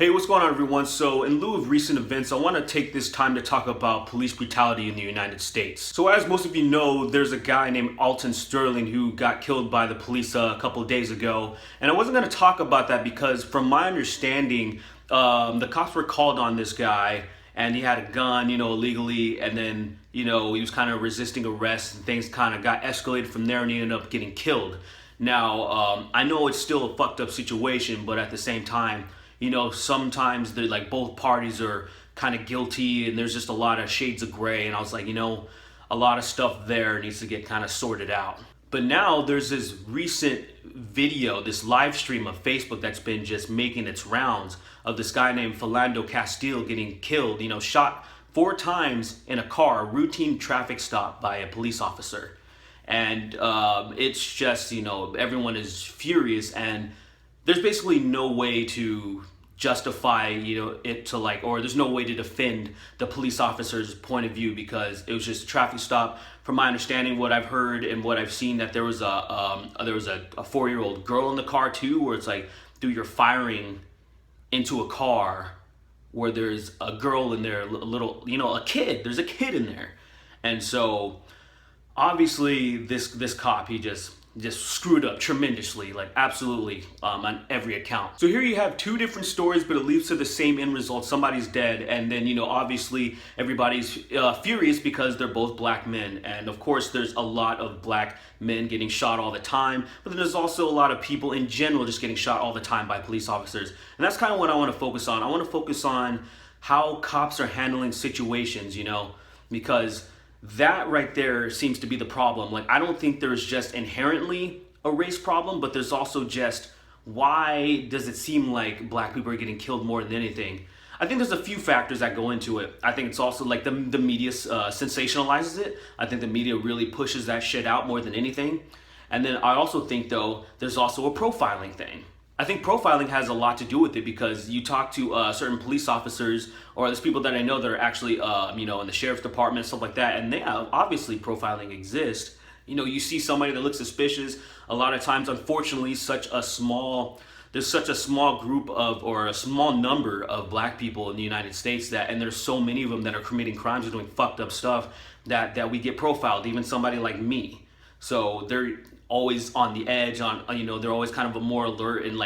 Hey, what's going on, everyone? So, in lieu of recent events, I want to take this time to talk about police brutality in the United States. So, as most of you know, there's a guy named Alton Sterling who got killed by the police a couple of days ago. And I wasn't going to talk about that because, from my understanding, the cops were called on this guy and he had a gun, illegally. And then, he was kind of resisting arrest and things kind of got escalated from there and he ended up getting killed. Now, I know it's still a fucked up situation, but at the same time, sometimes they're like both parties are kind of guilty and there's just a lot of shades of gray. And I was like, a lot of stuff there needs to get kind of sorted out. But now there's this recent video, this live stream of Facebook that's been just making its rounds of this guy named Philando Castile getting killed, shot 4 times in a car, a routine traffic stop by a police officer. And it's just, everyone is furious and there's basically no way to justify it to or there's no way to defend the police officer's point of view because it was just a traffic stop. From my understanding, what I've heard and what I've seen, that there was a 4-year-old girl in the car too, where it's like, dude, you're firing into a car where there's a girl in there, a little, a kid, there's a kid in there. And so obviously this cop, he just screwed up tremendously, absolutely, on every account. So here you have 2 different stories, but it leads to the same end result. Somebody's dead, and then, obviously everybody's furious because they're both black men. And of course, there's a lot of black men getting shot all the time, but then there's also a lot of people in general just getting shot all the time by police officers. And that's kind of what I want to focus on. I want to focus on how cops are handling situations, because that right there seems to be the problem. I don't think there's just inherently a race problem, but there's also just, why does it seem like black people are getting killed more than anything? I think there's a few factors that go into it. I think it's also the media sensationalizes it. I think the media really pushes that shit out more than anything. And then I also think, though, there's also a profiling thing. I think profiling has a lot to do with it because you talk to certain police officers, or there's people that I know that are actually, in the sheriff's department, stuff like that, and they obviously profiling exists. You see somebody that looks suspicious. A lot of times, unfortunately, there's such a small group of, or a small number of black people in the United States and there's so many of them that are committing crimes and doing fucked up stuff that we get profiled, even somebody like me. So they're always on the edge, they're always kind of more alert and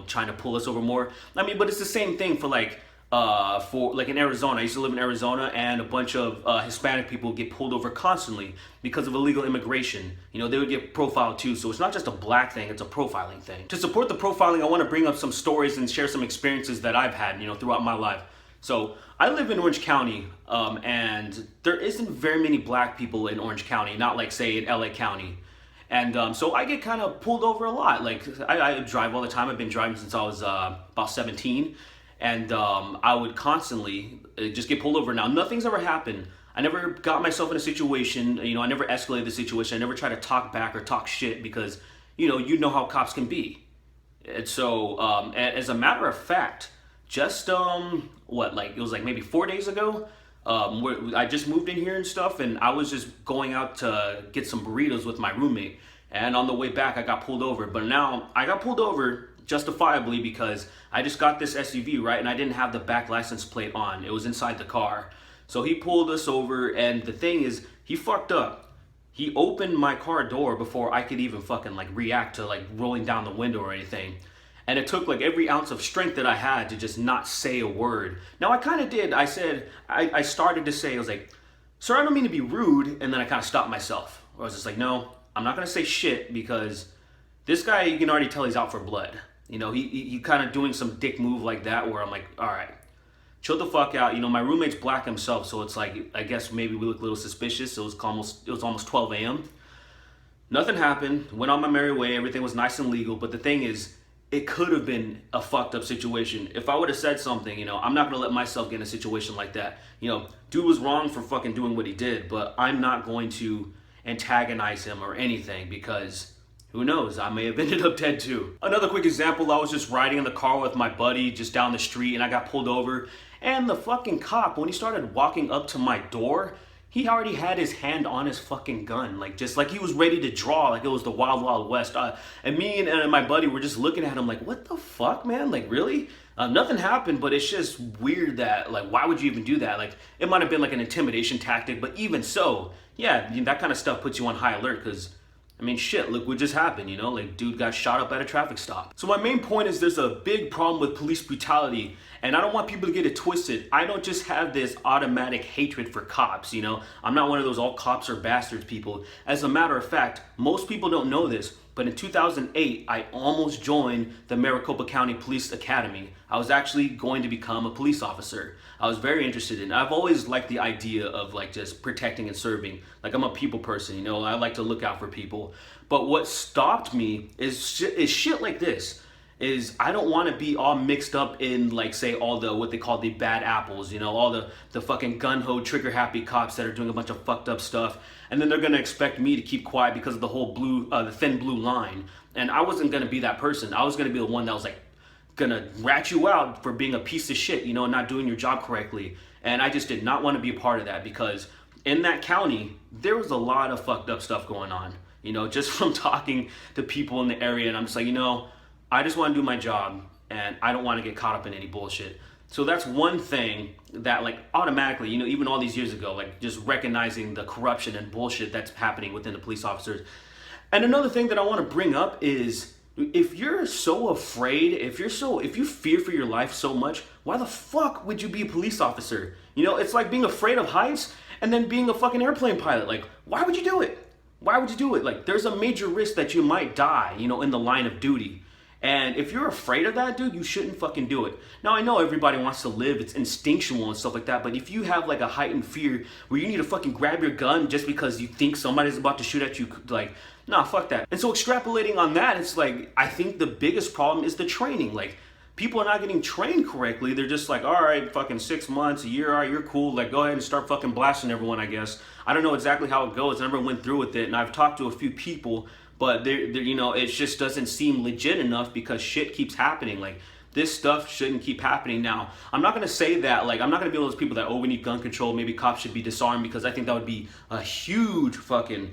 trying to pull us over more. But it's the same thing for in Arizona. I used to live in Arizona, and a bunch of Hispanic people get pulled over constantly because of illegal immigration. They would get profiled too. So it's not just a black thing, it's a profiling thing. To support the profiling, I want to bring up some stories and share some experiences that I've had, throughout my life. So I live in Orange County, and there isn't very many black people in Orange County, not like, say, in LA County. And so I get kind of pulled over a lot. I drive all the time. I've been driving since I was about 17. And I would constantly just get pulled over. Now, nothing's ever happened. I never got myself in a situation, I never escalated the situation. I never tried to talk back or talk shit because, you know how cops can be. And so, as a matter of fact, just, it was maybe 4 days ago, I just moved in here and stuff, and I was just going out to get some burritos with my roommate. And on the way back, I got pulled over. But now, I got pulled over justifiably because I just got this SUV, right? And I didn't have the back license plate on. It was inside the car. So he pulled us over, and the thing is, he fucked up. He opened my car door before I could even fucking react to rolling down the window or anything. And it took every ounce of strength that I had to just not say a word. Now I kind of did. I started to say, I was like, sir, I don't mean to be rude. And then I kind of stopped myself. I was just like, no, I'm not going to say shit because this guy, you can already tell he's out for blood. He kind of doing some dick move like that where I'm like, all right, chill the fuck out. My roommate's black himself. So it's I guess maybe we look a little suspicious. It was almost 12 a.m. Nothing happened. Went on my merry way. Everything was nice and legal. But the thing is, it could have been a fucked up situation. If I would have said something, I'm not going to let myself get in a situation like that. Dude was wrong for fucking doing what he did, but I'm not going to antagonize him or anything because who knows, I may have ended up dead too. Another quick example, I was just riding in the car with my buddy just down the street and I got pulled over. And the fucking cop, when he started walking up to my door, he already had his hand on his fucking gun, just like he was ready to draw, like it was the Wild Wild West. And me and my buddy were just looking at him like, what the fuck, man? Really? Nothing happened, but it's just weird that, like, why would you even do that? Like, it might have been like an intimidation tactic, but even so, yeah, that kind of stuff puts you on high alert because, I mean, shit, look what just happened, you know? Like, dude got shot up at a traffic stop. So my main point is there's a big problem with police brutality, and I don't want people to get it twisted. I don't just have this automatic hatred for cops, you know? I'm not one of those all cops are bastards people. As a matter of fact, most people don't know this, but in 2008, I almost joined the Maricopa County Police Academy. I was actually going to become a police officer. I was very interested in it. I've always liked the idea of like just protecting and serving. Like I'm a people person, you know, I like to look out for people. But what stopped me is shit like this. Is I don't want to be all mixed up in like say all the what they call the bad apples, you know, all the fucking gun-ho trigger happy cops that are doing a bunch of fucked up stuff, and then they're gonna expect me to keep quiet because of the whole the thin blue line. And I wasn't gonna be that person. I was gonna be the one that was like gonna rat you out for being a piece of shit, you know, not doing your job correctly. And I just did not want to be a part of that because in that county there was a lot of fucked up stuff going on, you know, just from talking to people in the area. And I'm just like, you know, I just want to do my job and I don't want to get caught up in any bullshit. So that's one thing that like automatically, you know, even all these years ago, like just recognizing the corruption and bullshit that's happening within the police officers. And another thing that I want to bring up is if you're so afraid, if you fear for your life so much, why the fuck would you be a police officer? You know, it's like being afraid of heights and then being a fucking airplane pilot. Like, why would you do it? Why would you do it? Like, there's a major risk that you might die, you know, in the line of duty. And if you're afraid of that, dude, you shouldn't fucking do it. Now, I know everybody wants to live, it's instinctual and stuff like that, but if you have like a heightened fear where you need to fucking grab your gun just because you think somebody's about to shoot at you, like, nah, fuck that. And so extrapolating on that, it's like, I think the biggest problem is the training. Like, people are not getting trained correctly. They're just like, all right, fucking 6 months, a year, all right, you're cool. Like, go ahead and start fucking blasting everyone, I guess. I don't know exactly how it goes. I never went through with it, and I've talked to a few people, but they're, you know, it just doesn't seem legit enough because shit keeps happening. Like, this stuff shouldn't keep happening. Now, I'm not going to say that, like, I'm not going to be one of those people that, oh, we need gun control, maybe cops should be disarmed, because I think that would be a huge problem.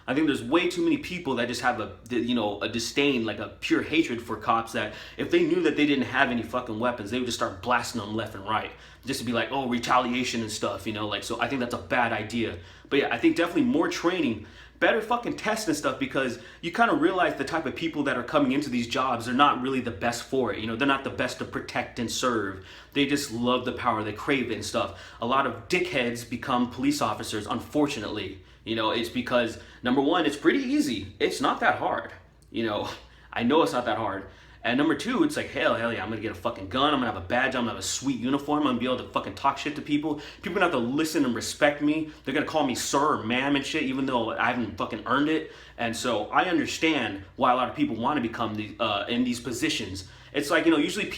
I think there's way too many people that just have a disdain, like a pure hatred for cops, that if they knew that they didn't have any fucking weapons, they would just start blasting them left and right, just to be like, oh, retaliation and stuff, you know, like, so I think that's a bad idea. But yeah, I think definitely more training, better fucking tests and stuff, because you kind of realize the type of people that are coming into these jobs, they're not really the best for it. You know, they're not the best to protect and serve. They just love the power, they crave it and stuff. A lot of dickheads become police officers, unfortunately. You know, it's because, number one, it's pretty easy. It's not that hard. You know, I know it's not that hard. And number two, it's like, hell yeah, I'm gonna get a fucking gun, I'm gonna have a badge, I'm gonna have a sweet uniform, I'm gonna be able to fucking talk shit to people. People are gonna have to listen and respect me. They're gonna call me sir or ma'am and shit, even though I haven't fucking earned it. And so I understand why a lot of people want to become in these positions. It's like, you know, usually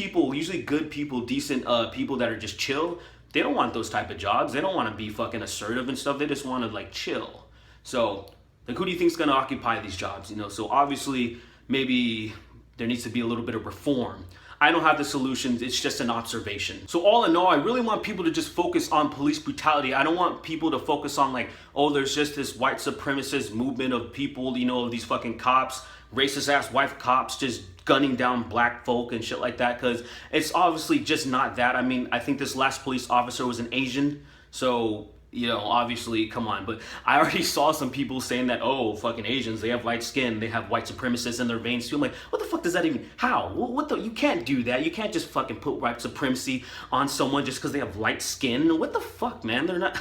good people, decent people that are just chill, they don't want those type of jobs. They don't want to be fucking assertive and stuff. They just want to like chill. So like, who do you think is gonna occupy these jobs? You know, so obviously maybe there needs to be a little bit of reform. I don't have the solutions, it's just an observation. So all in all, I really want people to just focus on police brutality. I don't want people to focus on like, oh, there's just this white supremacist movement of people, you know, these fucking cops, racist ass white cops just gunning down black folk and shit like that, because it's obviously just not that. I mean, I think this last police officer was an Asian, so, you know, obviously, come on. But I already saw some people saying that, oh, fucking Asians, they have light skin, they have white supremacists in their veins too. I'm like, what the fuck does that even, how? You can't do that. You can't just fucking put white supremacy on someone just because they have light skin. What the fuck, man? They're not.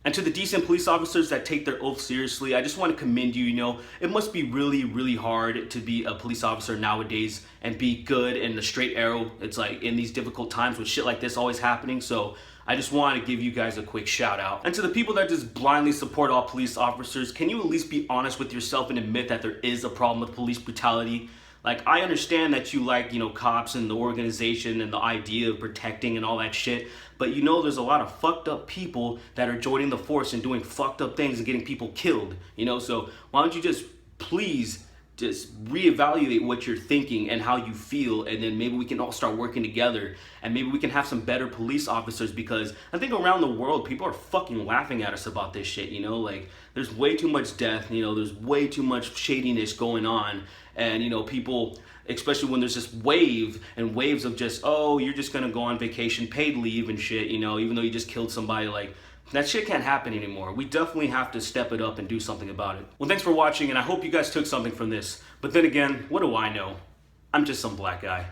And to the decent police officers that take their oath seriously, I just want to commend you. You know, it must be really, really hard to be a police officer nowadays and be good in the straight arrow. It's like in these difficult times with shit like this always happening. So I just want to give you guys a quick shout out. And to the people that just blindly support all police officers, can you at least be honest with yourself and admit that there is a problem with police brutality? Like, I understand that you like, you know, cops and the organization and the idea of protecting and all that shit, but you know there's a lot of fucked up people that are joining the force and doing fucked up things and getting people killed, you know? So why don't you just please just reevaluate what you're thinking and how you feel, and then maybe we can all start working together, and maybe we can have some better police officers, because I think around the world people are fucking laughing at us about this shit, you know, like there's way too much death, you know, there's way too much shadiness going on, and you know, people, especially when there's this wave and waves of just, oh, you're just gonna go on vacation, paid leave and shit, you know, even though you just killed somebody, like that shit can't happen anymore. We definitely have to step it up and do something about it. Well, thanks for watching, and I hope you guys took something from this. But then again, what do I know? I'm just some black guy.